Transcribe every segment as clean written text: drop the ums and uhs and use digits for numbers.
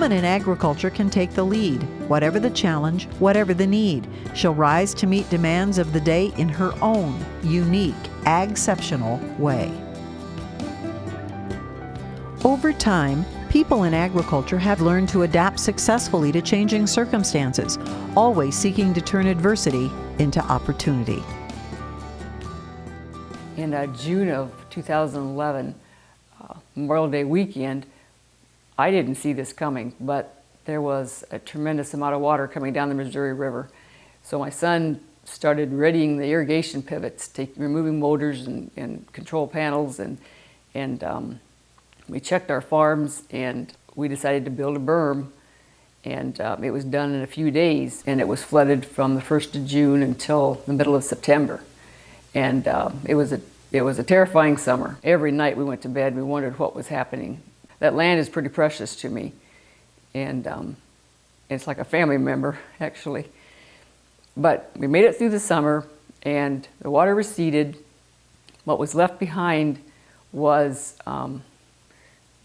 woman in agriculture can take the lead. Whatever the challenge, whatever the need, she'll rise to meet demands of the day in her own unique, AG-ceptional way. Over time, people in agriculture have learned to adapt successfully to changing circumstances, always seeking to turn adversity into opportunity. In June of 2011, Memorial Day weekend, I didn't see this coming, but there was a tremendous amount of water coming down the Missouri River. So my son started readying the irrigation pivots, removing motors and control panels, and we checked our farms, and we decided to build a berm, and it was done in a few days, and it was flooded from the 1st of June until the middle of September. And it was a terrifying summer. Every night we went to bed, we wondered what was happening. That land is pretty precious to me, and it's like a family member, actually. But we made it through the summer, and the water receded. What was left behind was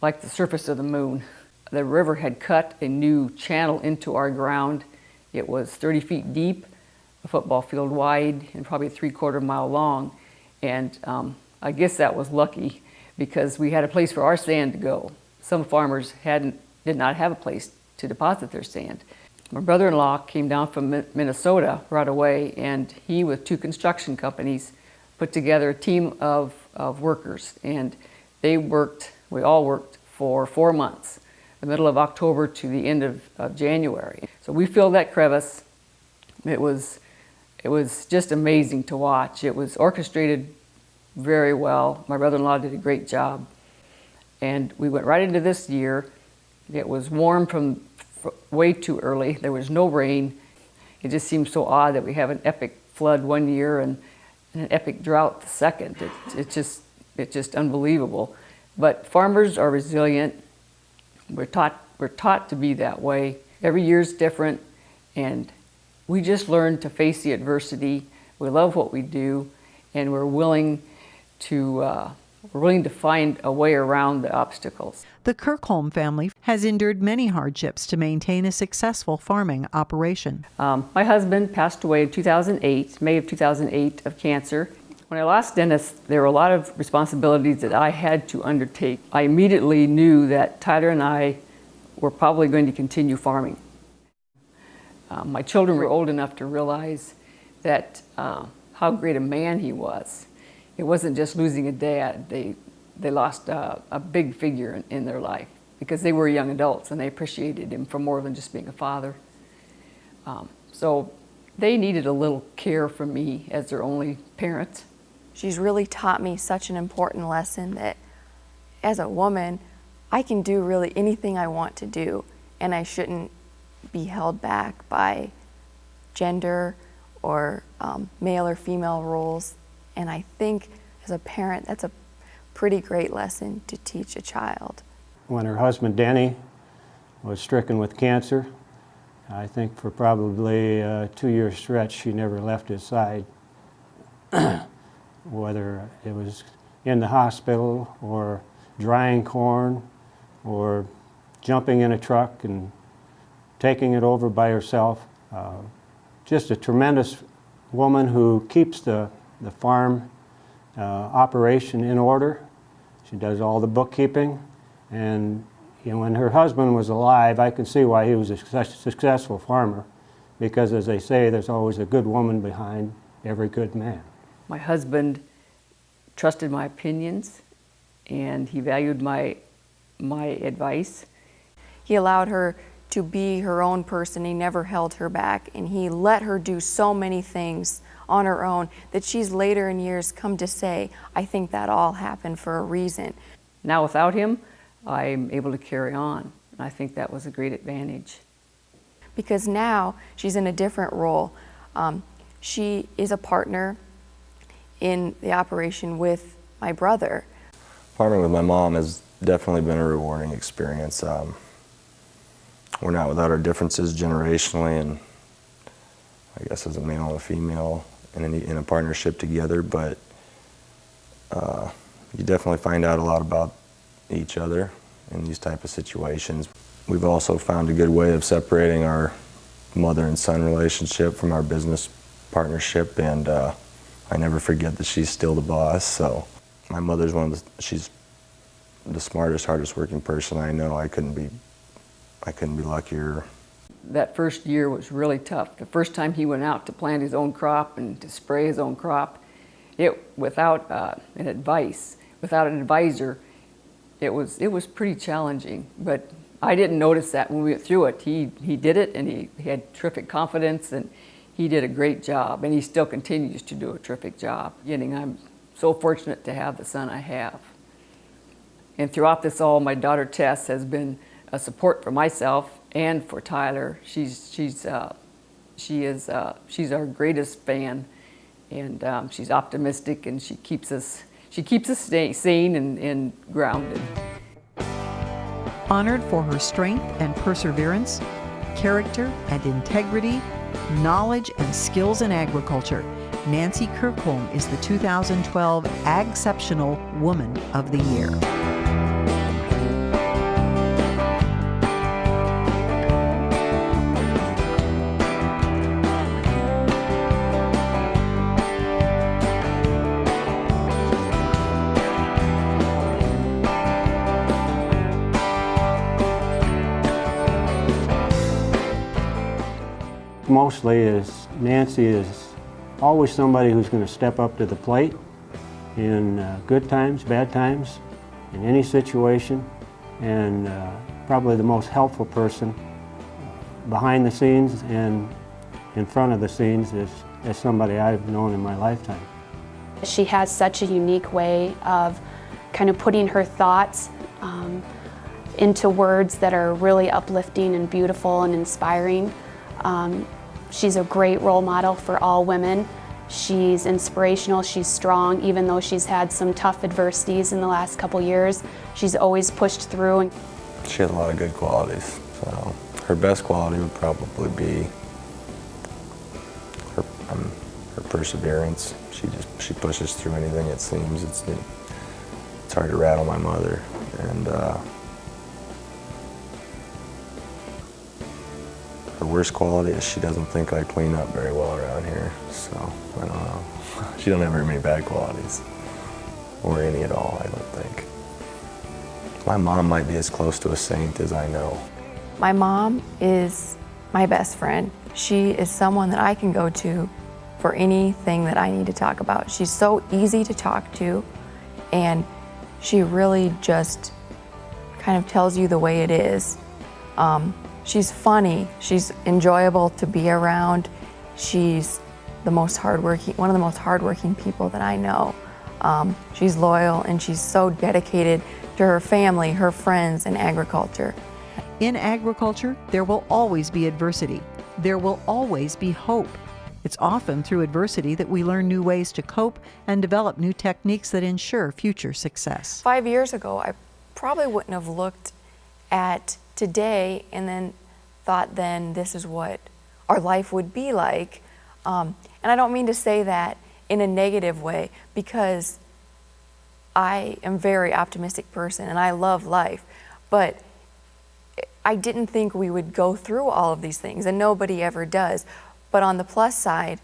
like the surface of the moon. The river had cut a new channel into our ground. It was 30 feet deep, a football field wide, and probably 3/4 mile long. And I guess that was lucky, because we had a place for our sand to go. Some farmers did not have a place to deposit their sand. My brother-in-law came down from Minnesota right away, and he, with 2 construction companies, put together a team of workers, and we all worked for 4 months, the middle of October to the end of January. So we filled that crevice. It was just amazing to watch. It was orchestrated very well. My brother-in-law did a great job. And we went right into this year. It was warm from way too early. There was no rain. It just seems so odd that we have an epic flood one year and an epic drought the second. It's just unbelievable. But farmers are resilient. We're taught to be that way. Every year's different, and we just learn to face the adversity. We love what we do, and we're willing to find a way around the obstacles. The Kirkholm family has endured many hardships to maintain a successful farming operation. My husband passed away in 2008, May of 2008, of cancer. When I lost Dennis, there were a lot of responsibilities that I had to undertake. I immediately knew that Tyler and I were probably going to continue farming. My children were old enough to realize that how great a man he was. It wasn't just losing a dad. They lost a big figure in their life, because they were young adults and they appreciated him for more than just being a father. So they needed a little care from me as their only parent. She's really taught me such an important lesson that as a woman, I can do really anything I want to do, and I shouldn't be held back by gender or male or female roles. And I think as a parent, that's a pretty great lesson to teach a child. When her husband Denny was stricken with cancer, I think for probably a 2-year stretch she never left his side. Whether it was in the hospital or drying corn or jumping in a truck and taking it over by herself. Just a tremendous woman who keeps the farm operation in order. She does all the bookkeeping, and when her husband was alive, I could see why he was a successful farmer, because as they say, there's always a good woman behind every good man. My husband trusted my opinions, and he valued my advice. He allowed her to be her own person. He never held her back, and he let her do so many things on her own that she's later in years come to say, I think that all happened for a reason. Now without him, I'm able to carry on, and I think that was a great advantage. Because now she's in a different role. She is a partner in the operation with my brother. Farming with my mom has definitely been a rewarding experience. We're not without our differences generationally, and I guess as a male and a female in a partnership together, but you definitely find out a lot about each other in these type of situations. we've also found a good way of separating our mother and son relationship from our business partnership, and I never forget that she's still the boss. So my mother's she's the smartest, hardest working person I know. I couldn't be luckier. That first year was really tough. The first time he went out to plant his own crop and to spray his own crop, without an advisor, it was pretty challenging. But I didn't notice that when we went through it. He did it, and he had terrific confidence, and he did a great job, and he still continues to do a terrific job. I'm so fortunate to have the son I have. And throughout this all, my daughter Tess has been a support for myself and for Tyler. She's our greatest fan, and she's optimistic, and she keeps us sane and grounded. Honored for her strength and perseverance, character and integrity, knowledge and skills in agriculture, Nancy Kirkholm is the 2012 AG-ceptional Woman of the Year. Mostly is Nancy is always somebody who's going to step up to the plate in good times, bad times, in any situation, and probably the most helpful person behind the scenes and in front of the scenes as somebody I've known in my lifetime. She has such a unique way of kind of putting her thoughts into words that are really uplifting and beautiful and inspiring. She's a great role model for all women. She's inspirational, she's strong, even though she's had some tough adversities in the last couple years. She's always pushed through. She has a lot of good qualities. So her best quality would probably be her perseverance. She pushes through anything, it seems. It's hard to rattle my mother. And her worst quality is she doesn't think I clean up very well around here, so I don't know. She don't have very many bad qualities, or any at all, I don't think. My mom might be as close to a saint as I know. My mom is my best friend. She is someone that I can go to for anything that I need to talk about. She's so easy to talk to, and she really just kind of tells you the way it is. She's funny, she's enjoyable to be around. She's one of the most hardworking people that I know. She's loyal, and she's so dedicated to her family, her friends, and agriculture. In agriculture, there will always be adversity. There will always be hope. It's often through adversity that we learn new ways to cope and develop new techniques that ensure future success. 5 years ago, I probably wouldn't have looked at today and then thought then this is what our life would be like. And I don't mean to say that in a negative way, because I am a very optimistic person and I love life, but I didn't think we would go through all of these things, and nobody ever does. But on the plus side,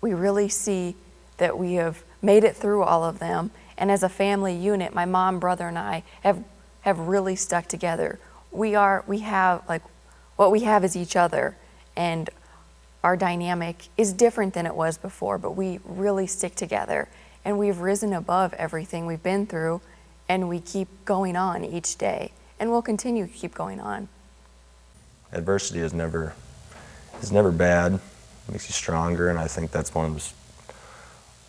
we really see that we have made it through all of them, and as a family unit, my mom, brother, and I have really stuck together. What we have is each other, and our dynamic is different than it was before, but we really stick together, and we've risen above everything we've been through, and we keep going on each day, and we'll continue to keep going on. Adversity is never bad. It makes you stronger, and I think that's one of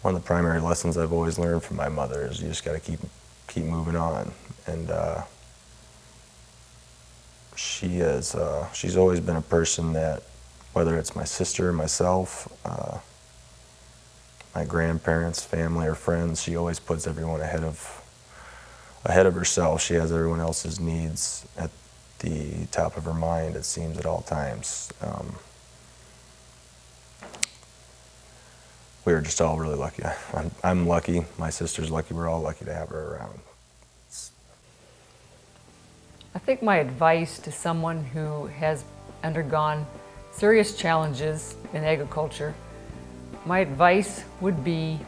the primary lessons I've always learned from my mother is you just got to keep moving on. And she's always been a person that, whether it's my sister, myself, my grandparents, family, or friends, she always puts everyone ahead of herself. She has everyone else's needs at the top of her mind, it seems, at all times. We were just all really lucky. I'm lucky, my sister's lucky, we're all lucky to have her around. I think my advice to someone who has undergone serious challenges in agriculture, my advice would be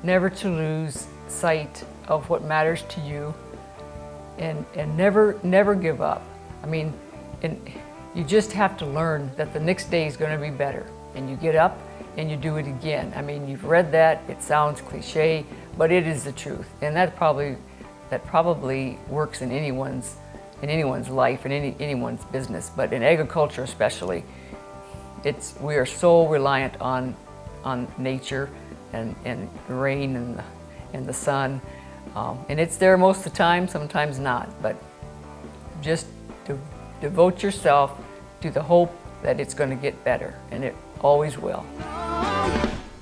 never to lose sight of what matters to you, and never give up. I mean, and you just have to learn that the next day is going to be better, and you get up and you do it again. I mean, you've read that, it sounds cliche, but it is the truth, and that probably works in anyone's life, in anyone's business, but in agriculture especially, we are so reliant on nature and rain and the sun, and it's there most of the time, sometimes not, but just devote yourself to the hope that it's going to get better, and it always will.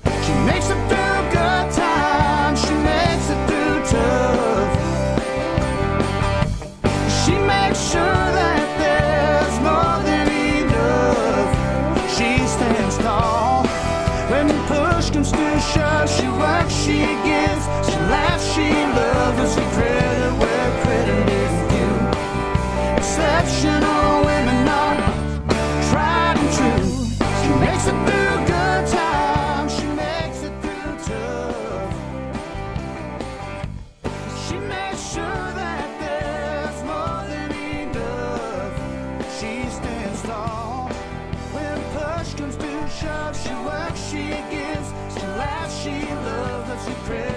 She makes it through good times, she makes it through tough. She makes sure that there's more than enough. She stands tall when push comes to shove. She works, she gives, she laughs, she loves. There's a credit where credit is due. Exceptional women are tried and true. She makes it through good times, she makes it through tough. She makes sure that there's more than enough. She stands tall when push comes to shove. She works, she gives, she laughs, she loves. That's a credit.